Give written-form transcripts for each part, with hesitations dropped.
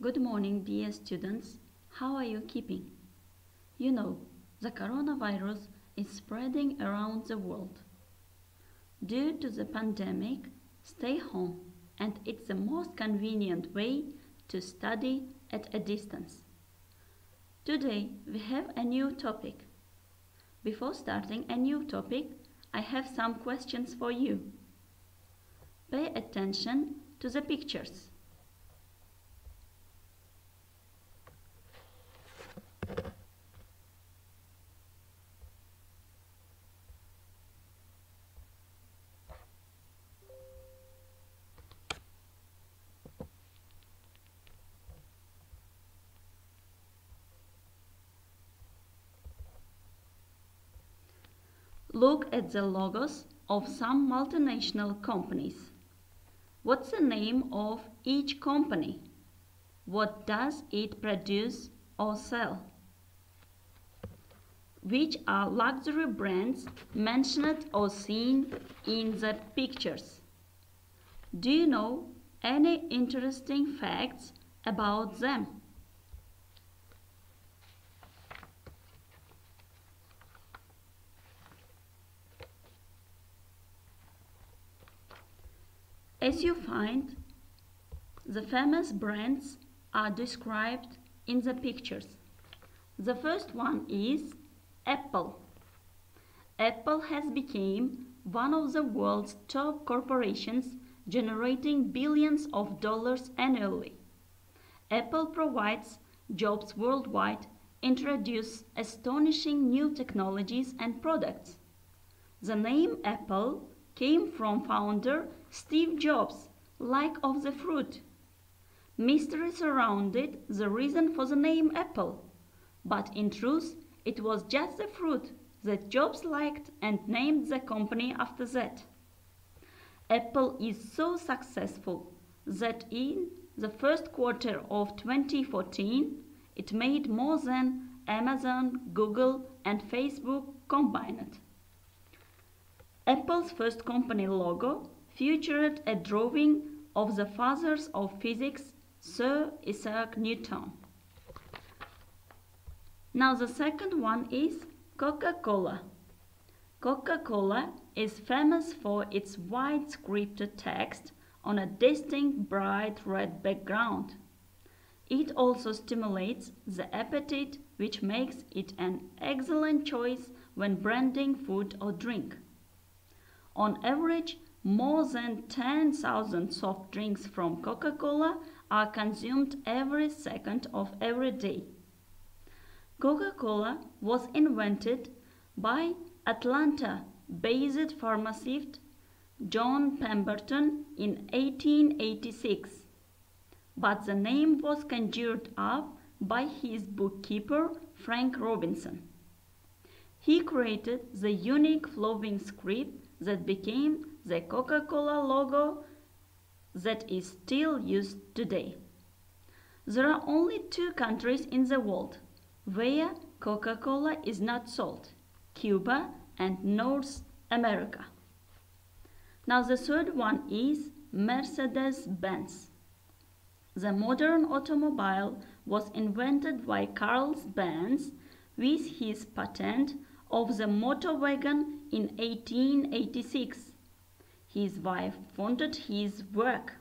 Good morning, dear students. How are you keeping? You know, the coronavirus is spreading around the world. Due to the pandemic, stay home, and it's the most convenient way to study at a distance. Today, we have a new topic. Before starting a new topic, I have some questions for you. Pay attention to the pictures. Look at the logos of some multinational companies. What's the name of each company? What does it produce or sell? Which are luxury brands mentioned or seen in the pictures? Do you know any interesting facts about them? As you find, the famous brands are described in the pictures. The first one is Apple. Apple has become one of the world's top corporations, generating billions of dollars annually. Apple provides jobs worldwide, introduces astonishing new technologies and products. The name Apple came from founder Steve Jobs, like of the fruit. Mystery surrounded the reason for the name Apple, but in truth it was just the fruit that Jobs liked and named the company after that. Apple is so successful that in the first quarter of 2014 it made more than Amazon, Google and Facebook combined. Apple's first company logo featured a drawing of the fathers of physics, Sir Isaac Newton. Now the second one is Coca-Cola. Coca-Cola is famous for its wide scripted text on a distinct bright red background. It also stimulates the appetite, which makes it an excellent choice when branding food or drink. On average, more than 10,000 soft drinks from Coca-Cola are consumed every second of every day. Coca-Cola was invented by Atlanta-based pharmacist John Pemberton in 1886, but the name was conjured up by his bookkeeper Frank Robinson. He created the unique flowing script that became the Coca-Cola logo that is still used today. There are only two countries in the world where Coca-Cola is not sold: Cuba and North America. Now the third one is Mercedes-Benz. The modern automobile was invented by Carl Benz with his patent of the motor wagon in 1886. His wife funded his work.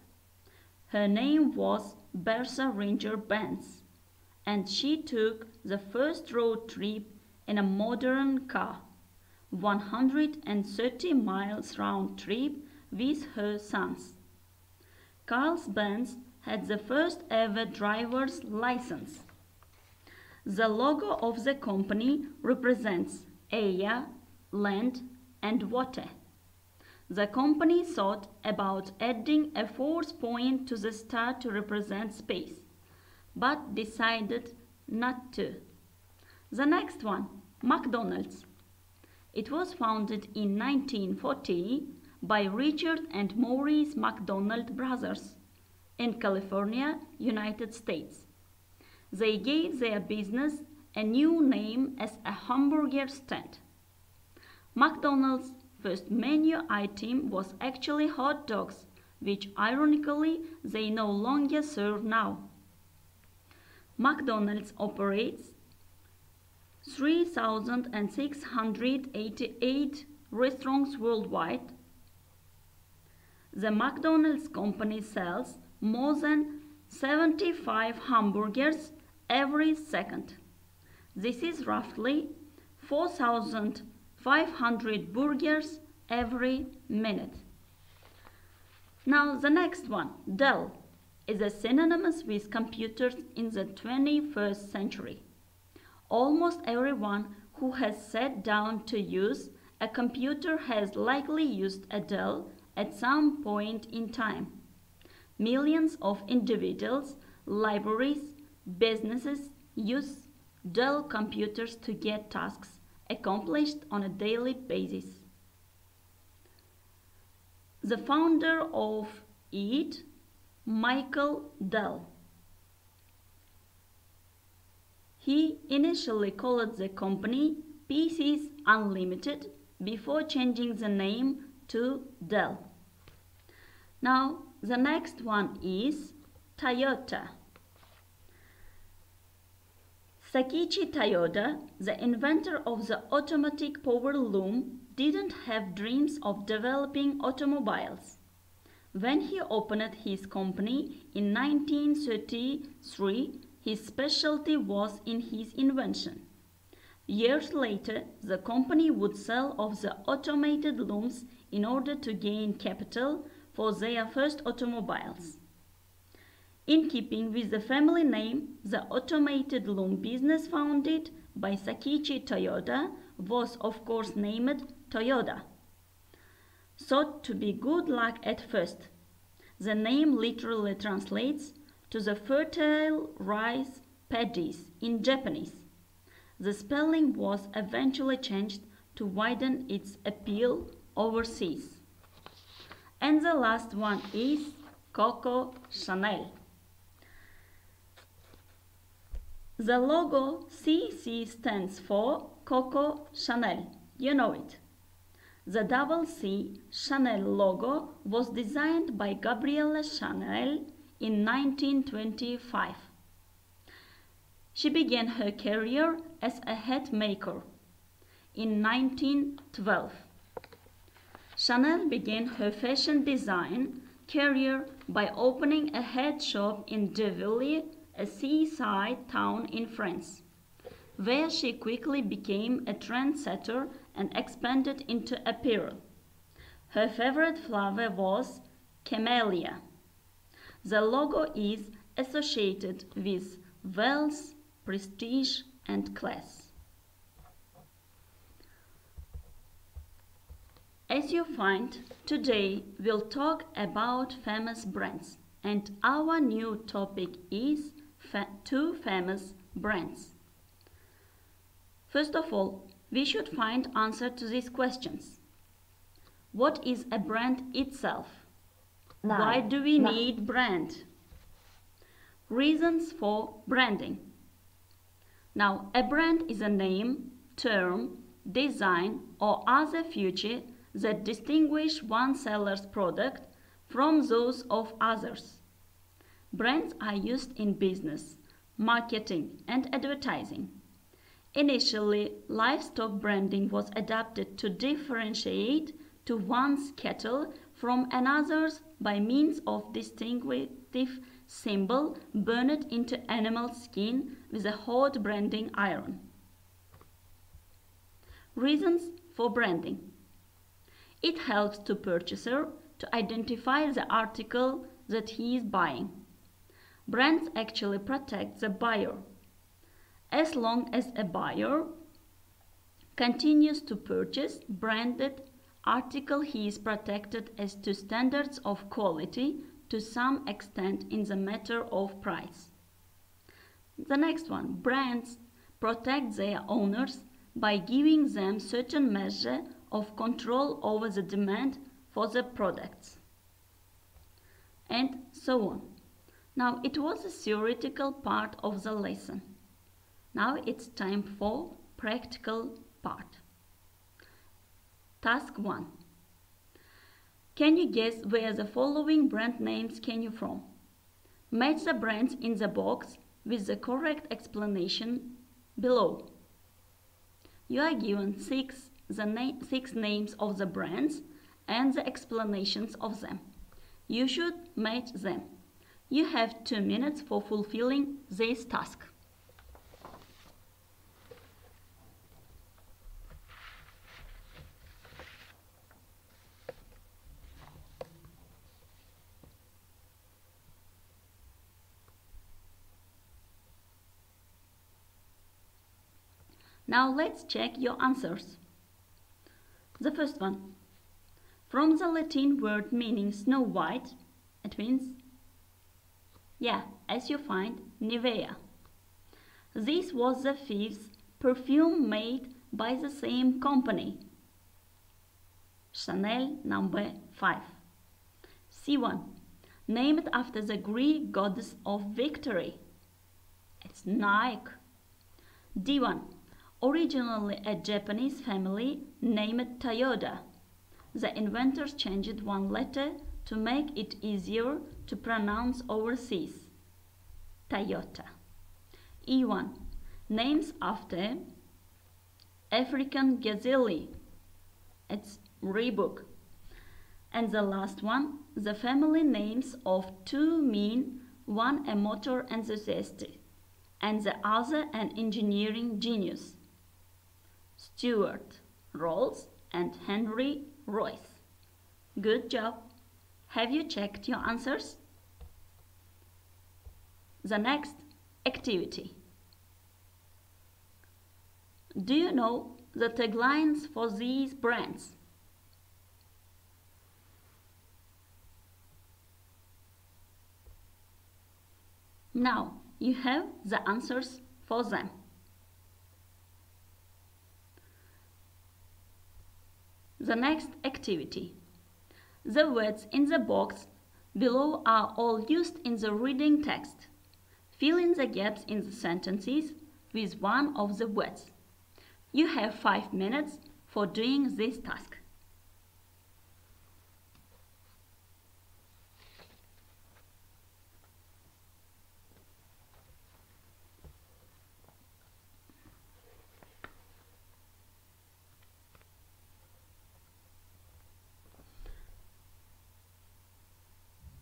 Her name was Bertha Ringer Benz, and she took the first road trip in a modern car, 130 miles round trip with her sons. Carl Benz had the first ever driver's license. The logo of the company represents air, land, and water. The company thought about adding a fourth point to the star to represent space, but decided not to. The next one, McDonald's. It was founded in 1940 by Richard and Maurice McDonald brothers in California, United States. They gave their business a new name as a hamburger stand. McDonald's first menu item was actually hot dogs, which ironically they no longer serve now. McDonald's operates 3,688 restaurants worldwide. The McDonald's company sells more than 75 hamburgers every second. This is roughly 4,500 burgers every minute. Now the next one, Dell, is a synonymous with computers in the 21st century. Almost everyone who has sat down to use a computer has likely used a Dell at some point in time. Millions of individuals, libraries, businesses use Dell computers to get tasks accomplished on a daily basis. The founder of it, Michael Dell. He initially called the company PCs Unlimited before changing the name to Dell. Now the next one is Toyota. Sakichi Toyoda, the inventor of the automatic power loom, didn't have dreams of developing automobiles. When he opened his company in 1933, his specialty was in his invention. Years later, the company would sell off the automated looms in order to gain capital for their first automobiles. In keeping with the family name, the automated loom business founded by Sakichi Toyoda was of course named Toyota. Thought to be good luck at first, the name literally translates to the fertile rice paddies in Japanese. The spelling was eventually changed to widen its appeal overseas. And the last one is Coco Chanel. The logo CC stands for Coco Chanel. You know it. The double C Chanel logo was designed by Gabrielle Chanel in 1925. She began her career as a hat maker. In 1912, Chanel began her fashion design career by opening a hat shop in Deville, a seaside town in France, where she quickly became a trendsetter and expanded into apparel. Her favorite flower was camellia. The logo is associated with wealth, prestige, and class. As you find, today we'll talk about famous brands, and our new topic is two famous brands. First of all, we should find answer to these questions. What is a brand itself? Why do we need brand? Reasons for branding. Now, a brand is a name, term, design, or other feature that distinguish one seller's product from those of others. Brands are used in business, marketing, and advertising. Initially, livestock branding was adapted to differentiate to one's cattle from another's by means of distinctive symbol burned into animal skin with a hot branding iron. Reasons for branding. It helps the purchaser to identify the article that he is buying. Brands actually protect the buyer. As long as a buyer continues to purchase branded article, he is protected as to standards of quality to some extent in the matter of price. The next one, brands protect their owners by giving them certain measure of control over the demand for the products, and so on. Now, it was a theoretical part of the lesson. Now it's time for practical part. Task 1. Can you guess where the following brand names came from? Match the brands in the box with the correct explanation below. You are given six names of the brands and the explanations of them. You should match them. You have 2 minutes for fulfilling this task. Now let's check your answers. The first one. From the Latin word meaning snow white, it means, as you find, Nivea. This was the fifth perfume made by the same company. Chanel number 5. C1. Named after the Greek goddess of victory. It's Nike. D1. Originally a Japanese family named Toyota. The inventors changed one letter to make it easier to pronounce overseas. Toyota. E1. Names after African gazelle. It's Reebok. And the last one, the family names of two men, one a motor enthusiast and the other an engineering genius. Stuart Rolls and Henry Royce. Good job. Have you checked your answers? The next activity. Do you know the taglines for these brands? Now you have the answers for them. The next activity. The words in the box below are all used in the reading text. Fill in the gaps in the sentences with one of the words. You have 5 minutes for doing this task.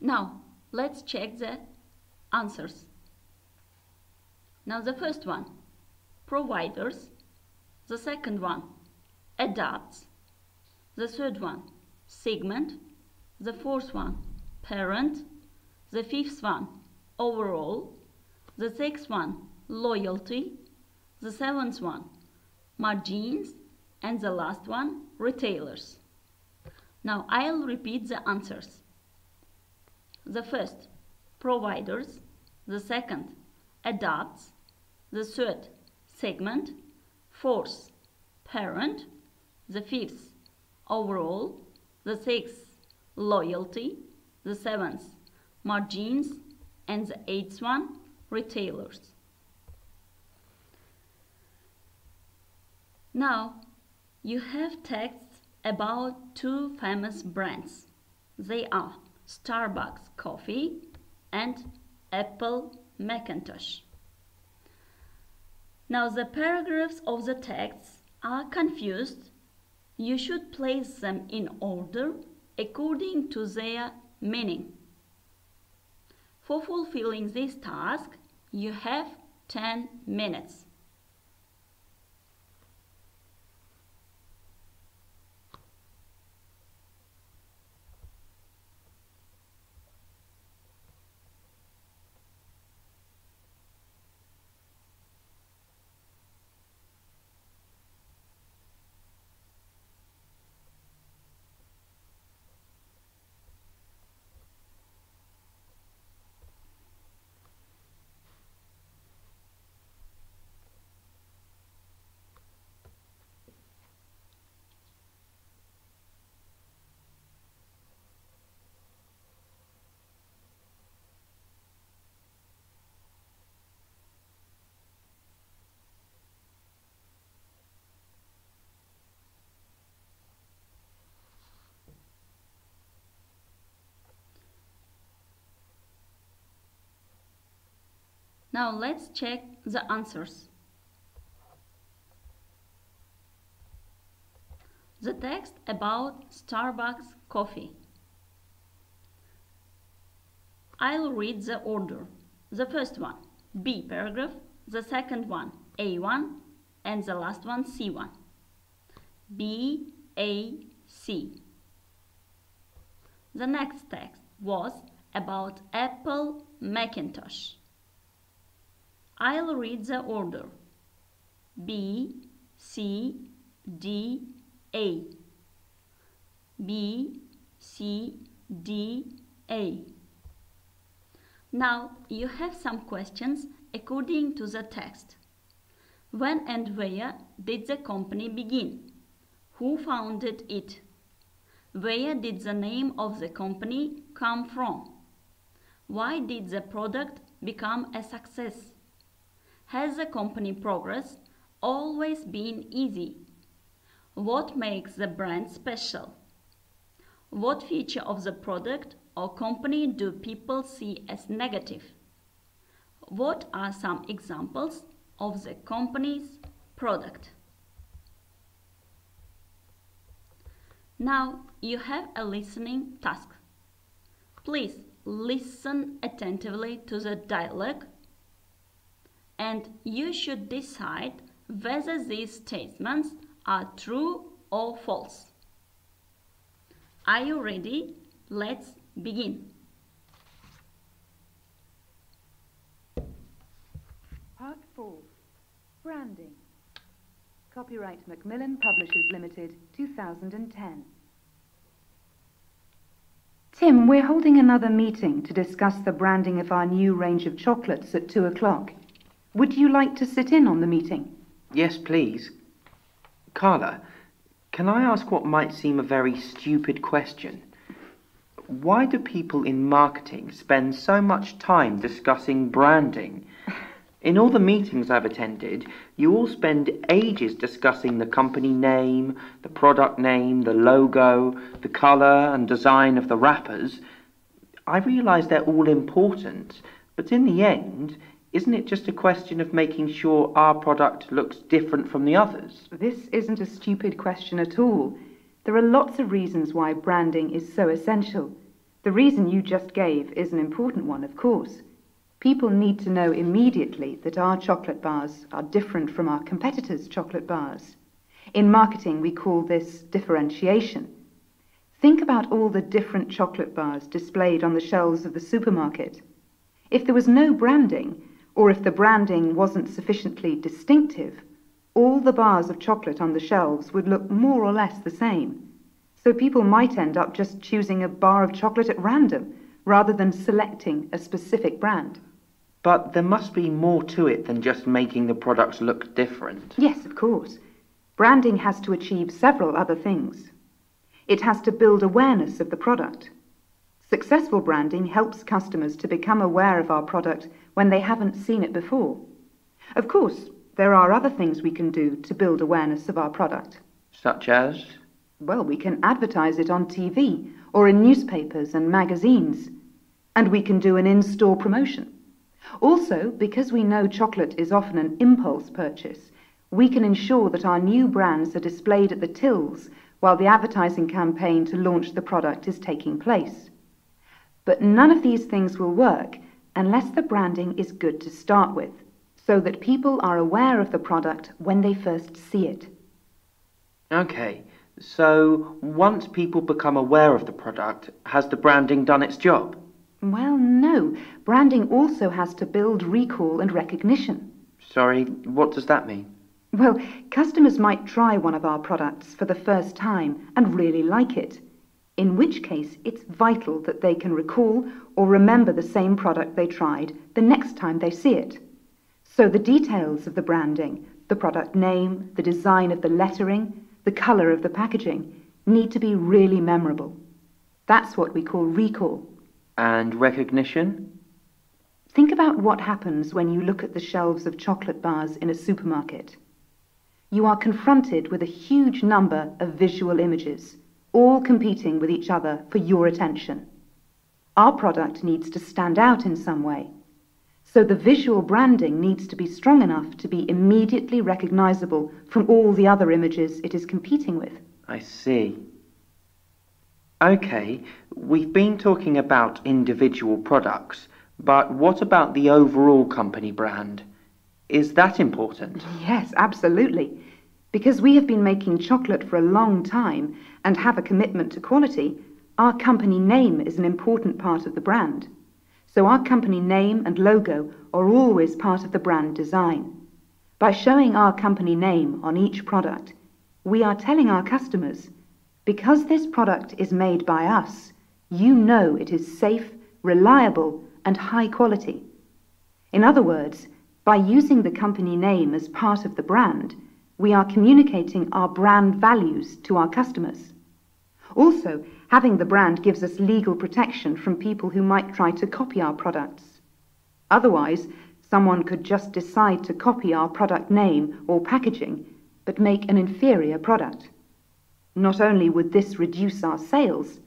Now, let's check the answers. Now the first one, providers. The second one, adapts. The third one, segment. The fourth one, parent. The fifth one, overall. The sixth one, loyalty. The seventh one, margins. And the last one, retailers. Now I'll repeat the answers. The first, providers. The second, adapts. The third, segment. Fourth, parent. The fifth, overall. The sixth, loyalty. The seventh, margins. And the eighth one, retailers. Now you have texts about two famous brands. They are Starbucks coffee and Apple Macintosh. Now the paragraphs of the texts are confused. You should place them in order according to their meaning. For fulfilling this task, you have 10 minutes. Now let's check the answers. The text about Starbucks coffee. I'll read the order. The first one, B paragraph, the second one, A1, and the last one, C1. B, A, C. The next text was about Apple Macintosh. I'll read the order. B, C, D, A. B, C, D, A. Now you have some questions according to the text. When and where did the company begin? Who founded it? Where did the name of the company come from? Why did the product become a success? Has the company progress always been easy? What makes the brand special? What feature of the product or company do people see as negative? What are some examples of the company's product? Now you have a listening task. Please listen attentively to the dialogue and you should decide whether these statements are true or false. Are you ready? Let's begin. Part 4. Branding. Copyright Macmillan Publishers Limited, 2010. Tim, we're holding another meeting to discuss the branding of our new range of chocolates at 2 o'clock. Would you like to sit in on the meeting? Yes, please. Carla, can I ask what might seem a very stupid question? Why do people in marketing spend so much time discussing branding? In all the meetings I've attended, you all spend ages discussing the company name, the product name, the logo, the colour and design of the wrappers. I realise they're all important, but in the end, isn't it just a question of making sure our product looks different from the others? This isn't a stupid question at all. There are lots of reasons why branding is so essential. The reason you just gave is an important one, of course. People need to know immediately that our chocolate bars are different from our competitors' chocolate bars. In marketing, we call this differentiation. Think about all the different chocolate bars displayed on the shelves of the supermarket. If there was no branding, or if the branding wasn't sufficiently distinctive, all the bars of chocolate on the shelves would look more or less the same. So people might end up just choosing a bar of chocolate at random, rather than selecting a specific brand. But there must be more to it than just making the products look different. Yes, of course. Branding has to achieve several other things. It has to build awareness of the product. Successful branding helps customers to become aware of our product when they haven't seen it before. Of course, there are other things we can do to build awareness of our product. Such as? Well, we can advertise it on TV or in newspapers and magazines. And we can do an in-store promotion. Also, because we know chocolate is often an impulse purchase, we can ensure that our new brands are displayed at the tills while the advertising campaign to launch the product is taking place. But none of these things will work unless the branding is good to start with, so that people are aware of the product when they first see it. Okay, so once people become aware of the product, has the branding done its job? Well, no. Branding also has to build recall and recognition. Sorry, what does that mean? Well, customers might try one of our products for the first time and really like it, in which case it's vital that they can recall or remember the same product they tried the next time they see it. So the details of the branding, the product name, the design of the lettering, the colour of the packaging, need to be really memorable. That's what we call recall. And recognition? Think about what happens when you look at the shelves of chocolate bars in a supermarket. You are confronted with a huge number of visual images, all competing with each other for your attention. Our product needs to stand out in some way. So the visual branding needs to be strong enough to be immediately recognizable from all the other images it is competing with. I see. Okay, we've been talking about individual products, but what about the overall company brand? Is that important? Yes, absolutely. Because we have been making chocolate for a long time and have a commitment to quality, our company name is an important part of the brand. So our company name and logo are always part of the brand design. By showing our company name on each product, we are telling our customers, because this product is made by us, you know it is safe, reliable, and high quality. In other words, by using the company name as part of the brand, we are communicating our brand values to our customers. Also, having the brand gives us legal protection from people who might try to copy our products. Otherwise, someone could just decide to copy our product name or packaging, but make an inferior product. Not only would this reduce our sales,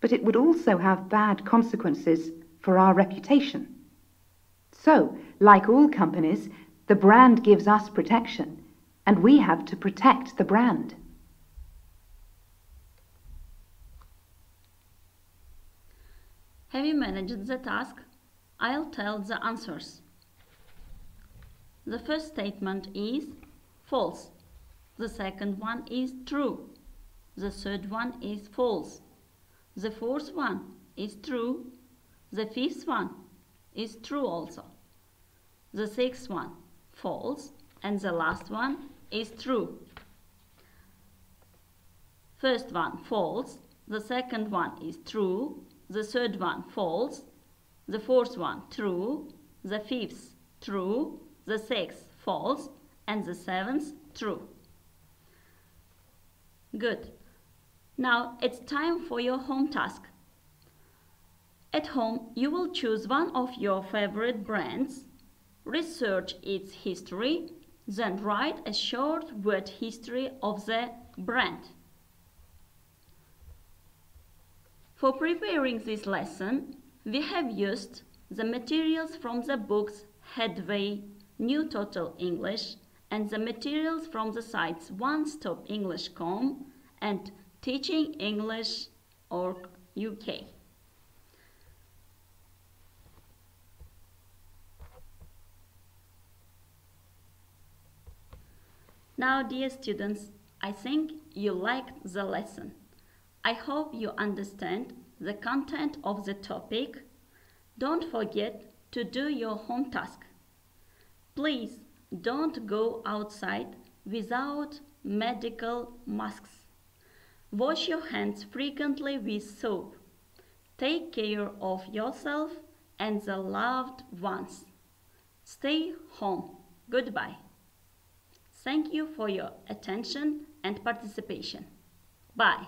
but it would also have bad consequences for our reputation. So, like all companies, the brand gives us protection, and we have to protect the brand. Have you managed the task? I'll tell the answers. The first statement is false. The second one is true. The third one is false. The fourth one is true. The fifth one is true also. The sixth one false, and the last one is true. First one false, the second one is true, the third one false, the fourth one true, the fifth true, the sixth false, and the seventh true. Good. Now it's time for your home task. At home, you will choose one of your favorite brands, research its history, then write a short word history of the brand. For preparing this lesson, we have used the materials from the books Headway, New Total English, and the materials from the sites onestopenglish.com and Teaching English UK. Now, dear students, I think you liked the lesson. I hope you understand the content of the topic. Don't forget to do your home task. Please don't go outside without medical masks. Wash your hands frequently with soap. Take care of yourself and the loved ones. Stay home. Goodbye. Thank you for your attention and participation. Bye.